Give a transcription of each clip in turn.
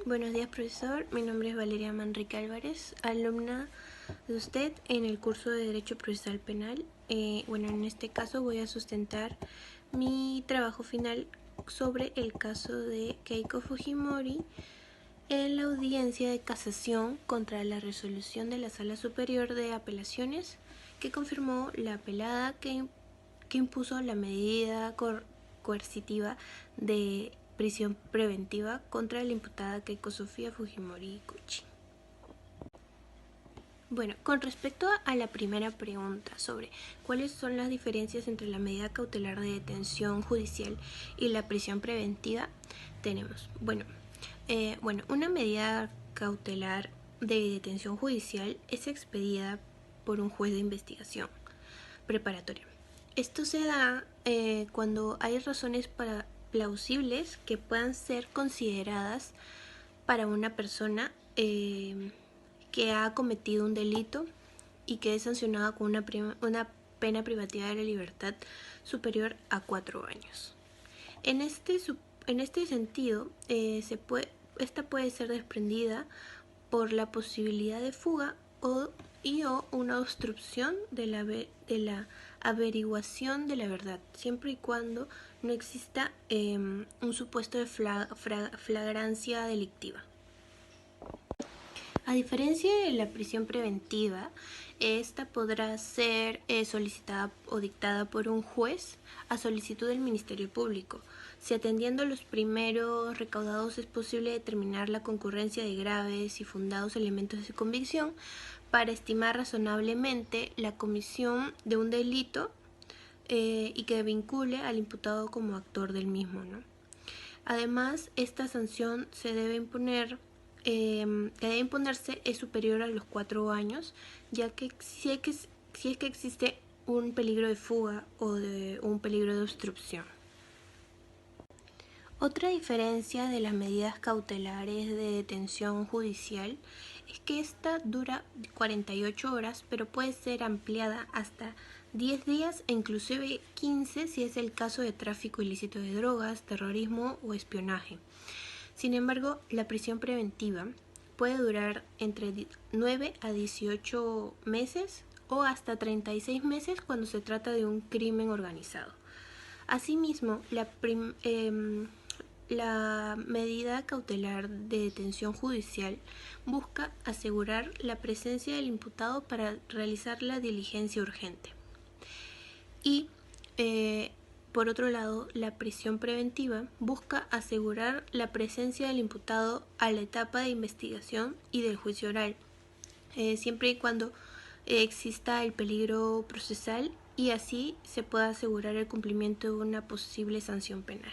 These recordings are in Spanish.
Buenos días, profesor. Mi nombre es Valeria Manrique Álvarez, alumna de usted en el curso de Derecho Procesal Penal. En este caso voy a sustentar mi trabajo final sobre el caso de Keiko Fujimori en la audiencia de casación contra la resolución de la Sala Superior de Apelaciones que confirmó la apelada que impuso la medida coercitiva de prisión preventiva contra la imputada Keiko Sofía Fujimori Gucci. Bueno, con respecto a la primera pregunta sobre cuáles son las diferencias entre la medida cautelar de detención judicial y la prisión preventiva, tenemos, una medida cautelar de detención judicial es expedida por un juez de investigación preparatoria. Esto se da cuando hay razones plausibles que puedan ser consideradas para una persona que ha cometido un delito y que es sancionada con una pena privativa de la libertad superior a 4 años. En este sentido, esta puede ser desprendida por la posibilidad de fuga o una obstrucción de la averiguación de la verdad, siempre y cuando no exista un supuesto de flagrancia delictiva. A diferencia de la prisión preventiva, esta podrá ser solicitada o dictada por un juez a solicitud del Ministerio Público. Si atendiendo los primeros recaudados es posible determinar la concurrencia de graves y fundados elementos de convicción para estimar razonablemente la comisión de un delito y que vincule al imputado como actor del mismo, ¿no? Además, esta sanción que debe imponerse es superior a los 4 años, ya que si es que existe un peligro de fuga o de un peligro de obstrucción. Otra diferencia de las medidas cautelares de detención judicial es que esta dura 48 horas, pero puede ser ampliada hasta 10 días e inclusive 15 si es el caso de tráfico ilícito de drogas, terrorismo o espionaje. Sin embargo, la prisión preventiva puede durar entre 9 a 18 meses o hasta 36 meses cuando se trata de un crimen organizado. Asimismo, la medida cautelar de detención judicial busca asegurar la presencia del imputado para realizar la diligencia urgente. Y, por otro lado, la prisión preventiva busca asegurar la presencia del imputado a la etapa de investigación y del juicio oral, siempre y cuando exista el peligro procesal y así se pueda asegurar el cumplimiento de una posible sanción penal.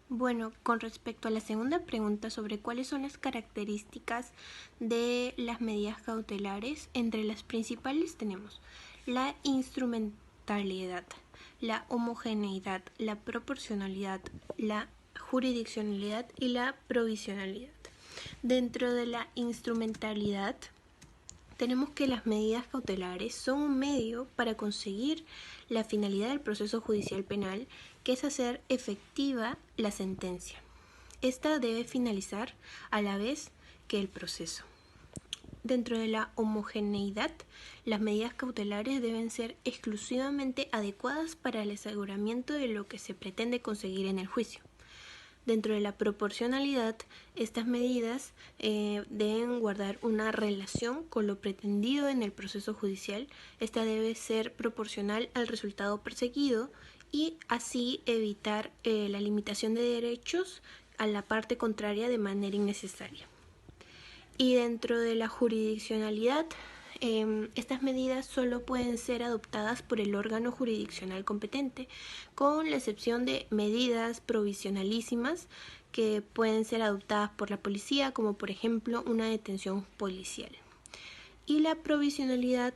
Bueno, con respecto a la segunda pregunta sobre cuáles son las características de las medidas cautelares, entre las principales tenemos la instrumentalidad, la homogeneidad, la proporcionalidad, la jurisdiccionalidad y la provisionalidad. Dentro de la instrumentalidad, tenemos que las medidas cautelares son un medio para conseguir la finalidad del proceso judicial penal, que es hacer efectiva la sentencia. Esta debe finalizar a la vez que el proceso. Dentro de la homogeneidad, las medidas cautelares deben ser exclusivamente adecuadas para el aseguramiento de lo que se pretende conseguir en el juicio. Dentro de la proporcionalidad, estas medidas deben guardar una relación con lo pretendido en el proceso judicial. Esta debe ser proporcional al resultado perseguido y así evitar la limitación de derechos a la parte contraria de manera innecesaria. Y dentro de la jurisdiccionalidad, estas medidas solo pueden ser adoptadas por el órgano jurisdiccional competente, con la excepción de medidas provisionalísimas que pueden ser adoptadas por la policía, como por ejemplo una detención policial. Y la provisionalidad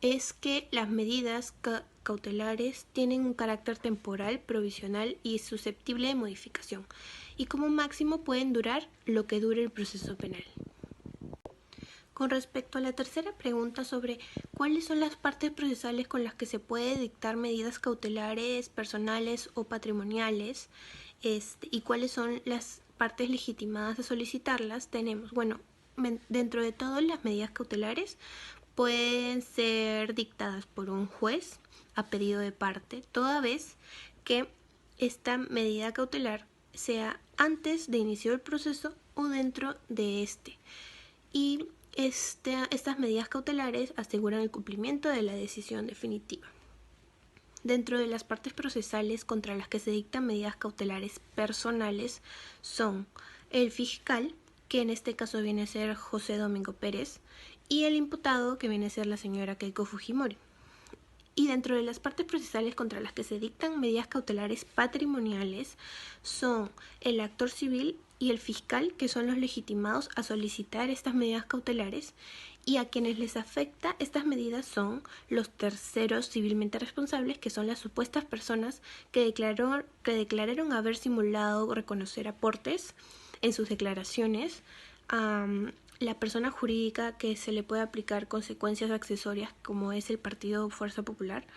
es que las medidas cautelares tienen un carácter temporal, provisional y susceptible de modificación, y como máximo pueden durar lo que dure el proceso penal. Con respecto a la tercera pregunta sobre cuáles son las partes procesales con las que se puede dictar medidas cautelares personales o patrimoniales y cuáles son las partes legitimadas a solicitarlas tenemos, dentro de todas las medidas cautelares pueden ser dictadas por un juez a pedido de parte, toda vez que esta medida cautelar sea antes de iniciar el proceso o dentro de este. Y estas medidas cautelares aseguran el cumplimiento de la decisión definitiva. Dentro de las partes procesales contra las que se dictan medidas cautelares personales son el fiscal, que en este caso viene a ser José Domingo Pérez, y el imputado, que viene a ser la señora Keiko Fujimori. Y dentro de las partes procesales contra las que se dictan medidas cautelares patrimoniales son el actor civil y el fiscal, que son los legitimados a solicitar estas medidas cautelares, y a quienes les afecta estas medidas son los terceros civilmente responsables, que son las supuestas personas que declararon haber simulado o reconocer aportes en sus declaraciones, la persona jurídica que se le puede aplicar consecuencias accesorias, como es el Partido Fuerza Popular,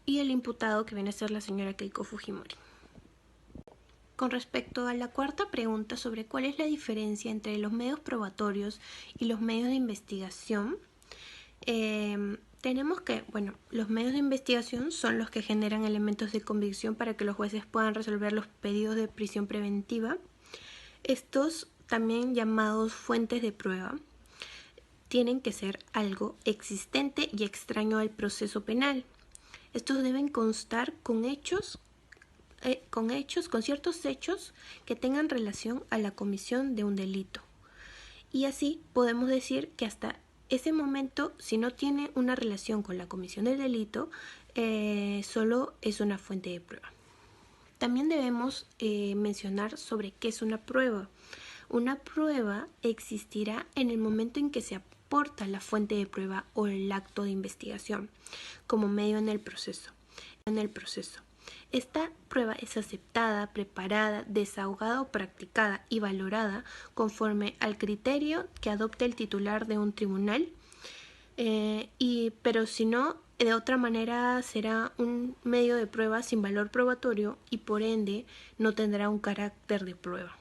y el imputado, que viene a ser la señora Keiko Fujimori. Con respecto a la cuarta pregunta sobre cuál es la diferencia entre los medios probatorios y los medios de investigación, tenemos que, los medios de investigación son los que generan elementos de convicción para que los jueces puedan resolver los pedidos de prisión preventiva. Estos, también llamados fuentes de prueba, tienen que ser algo existente y extraño al proceso penal. Estos deben constar con ciertos hechos que tengan relación a la comisión de un delito. Y así podemos decir que hasta ese momento, si no tiene una relación con la comisión del delito, solo es una fuente de prueba. También debemos mencionar sobre qué es una prueba. Una prueba existirá en el momento en que se aporta la fuente de prueba o el acto de investigación como medio en el proceso. Esta prueba es aceptada, preparada, desahogada o practicada y valorada conforme al criterio que adopte el titular de un tribunal, pero si no, de otra manera será un medio de prueba sin valor probatorio y por ende no tendrá un carácter de prueba.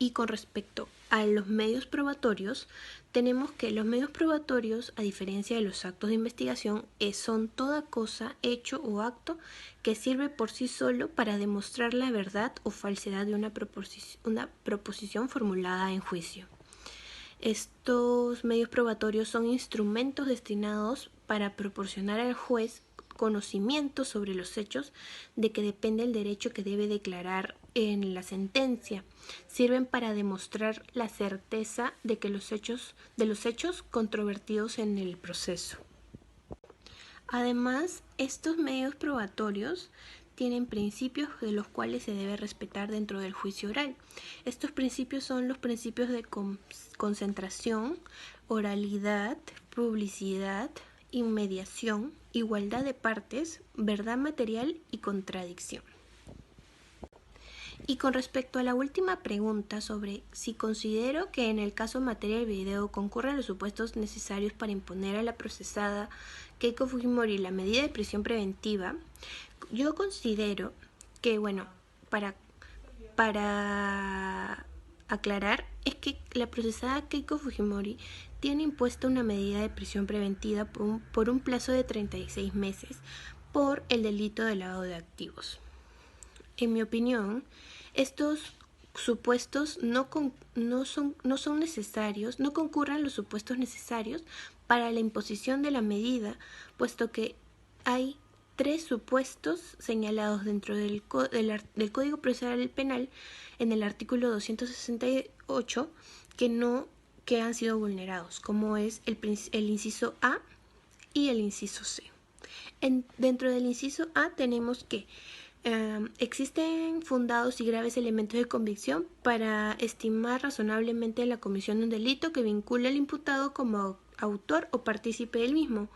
Y con respecto a los medios probatorios, tenemos que los medios probatorios, a diferencia de los actos de investigación, son toda cosa, hecho o acto que sirve por sí solo para demostrar la verdad o falsedad de una proposición formulada en juicio. Estos medios probatorios son instrumentos destinados para proporcionar al juez conocimiento sobre los hechos de que depende el derecho que debe declarar en la sentencia. Sirven para demostrar la certeza de los hechos controvertidos en el proceso. Además, estos medios probatorios tienen principios de los cuales se debe respetar dentro del juicio oral. Estos principios son los principios de concentración, oralidad, publicidad, inmediación, igualdad de partes, verdad material y contradicción. Y con respecto a la última pregunta sobre si considero que en el caso materia del video concurren los supuestos necesarios para imponer a la procesada Keiko Fujimori la medida de prisión preventiva, yo considero que, para aclarar, es que la procesada Keiko Fujimori tiene impuesta una medida de prisión preventiva por un plazo de 36 meses por el delito de lavado de activos. En mi opinión, estos supuestos no son necesarios, no concurren los supuestos necesarios para la imposición de la medida, puesto que hay 3 supuestos señalados dentro del Código Procesal Penal en el artículo 268 que han sido vulnerados, como es el inciso A y el inciso C. Dentro del inciso A tenemos que existen fundados y graves elementos de convicción para estimar razonablemente la comisión de un delito que vincula al imputado como autor o partícipe del mismo,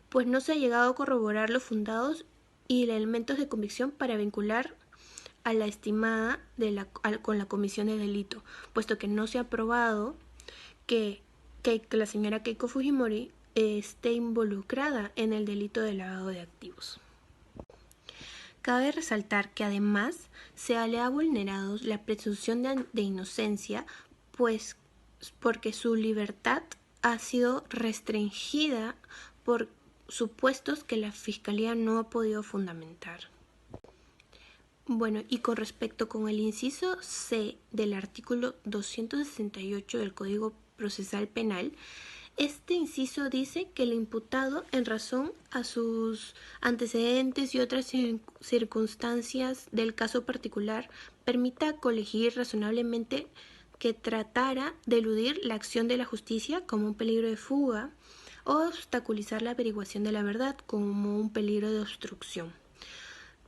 pues no se ha llegado a corroborar los fundados y elementos de convicción para vincular a la estimada con la comisión del delito, puesto que no se ha probado que la señora Keiko Fujimori esté involucrada en el delito de lavado de activos. Cabe resaltar que además se le ha vulnerado la presunción de inocencia, pues porque su libertad ha sido restringida por supuestos que la Fiscalía no ha podido fundamentar. Bueno, y con respecto con el inciso C del artículo 268 del Código Procesal Penal, este inciso dice que el imputado, en razón a sus antecedentes y otras circunstancias del caso particular, permita colegir razonablemente que tratara de eludir la acción de la justicia como un peligro de fuga o obstaculizar la averiguación de la verdad como un peligro de obstrucción.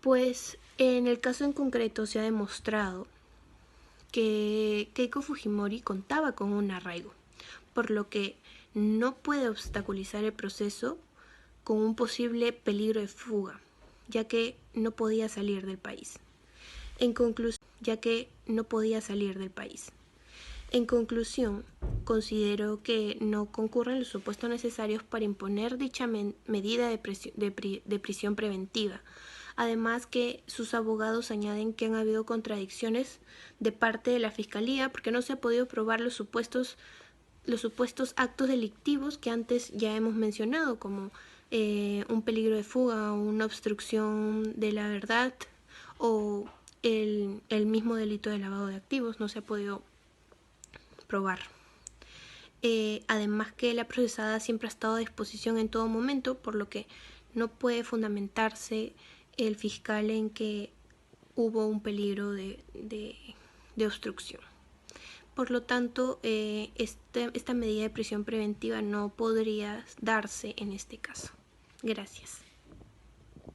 Pues en el caso en concreto se ha demostrado que Keiko Fujimori contaba con un arraigo, por lo que no puede obstaculizar el proceso con un posible peligro de fuga, ya que no podía salir del país. En conclusión, considero que no concurren los supuestos necesarios para imponer dicha medida de prisión preventiva. Además que sus abogados añaden que han habido contradicciones de parte de la Fiscalía porque no se ha podido probar los supuestos actos delictivos que antes ya hemos mencionado, como un peligro de fuga o una obstrucción de la verdad o el mismo delito de lavado de activos no se ha podido probar. Además que la procesada siempre ha estado a disposición en todo momento, por lo que no puede fundamentarse el fiscal en que hubo un peligro de obstrucción. Por lo tanto, esta medida de prisión preventiva no podría darse en este caso. Gracias.